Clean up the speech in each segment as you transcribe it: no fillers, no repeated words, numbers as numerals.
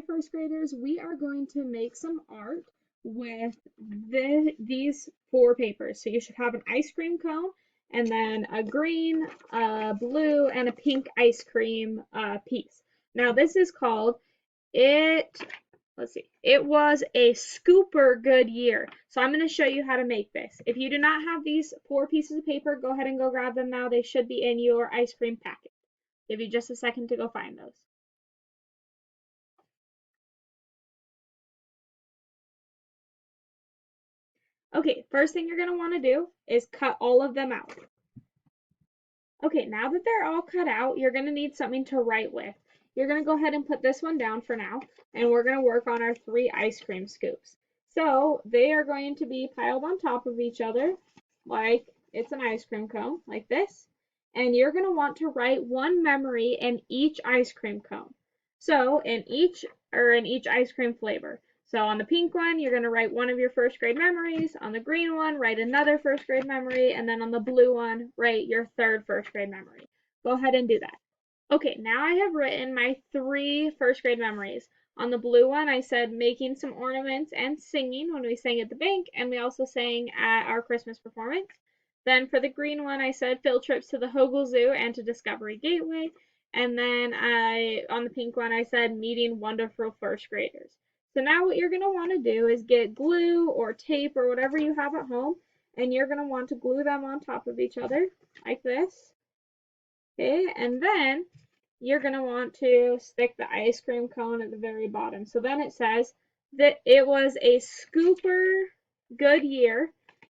my first graders, we are going to make some art with these four papers. So you should have an ice cream cone and then a green, a blue, and a pink ice cream piece. Now this is called it, let's see, it was a scooper good year. So I'm going to show you how to make this. If you do not have these four pieces of paper, go ahead and go grab them now. They should be in your ice cream packet. Give you just a second to go find those. Okay, first thing you're going to want to do is cut all of them out. Okay, now that they're all cut out, you're going to need something to write with. You're going to go ahead and put this one down for now, and we're going to work on our 3 ice cream scoops. So they are going to be piled on top of each other like it's an ice cream cone, like this. And you're going to want to write one memory in each ice cream cone. So in each ice cream flavor. So on the pink one, you're going to write one of your first grade memories. On the green one, write another first grade memory. And then on the blue one, write your third first grade memory. Go ahead and do that. Okay, now I have written my 3 first grade memories. On the blue one, I said making some ornaments and singing when we sang at the bank, and we also sang at our Christmas performance. Then for the green one, I said field trips to the Hogle Zoo and to Discovery Gateway. And then on the pink one, I said meeting wonderful first graders. So now what you're going to want to do is get glue or tape or whatever you have at home, and you're going to want to glue them on top of each other like this. Okay, and then you're going to want to stick the ice cream cone at the very bottom. So then it says that it was a scooper good year,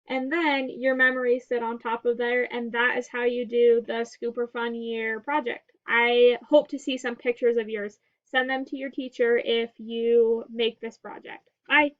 and then your memories sit on top of there, and that is how you do the Scooper Fun Year project. I hope to see some pictures of yours. Send them to your teacher if you make this project. Bye.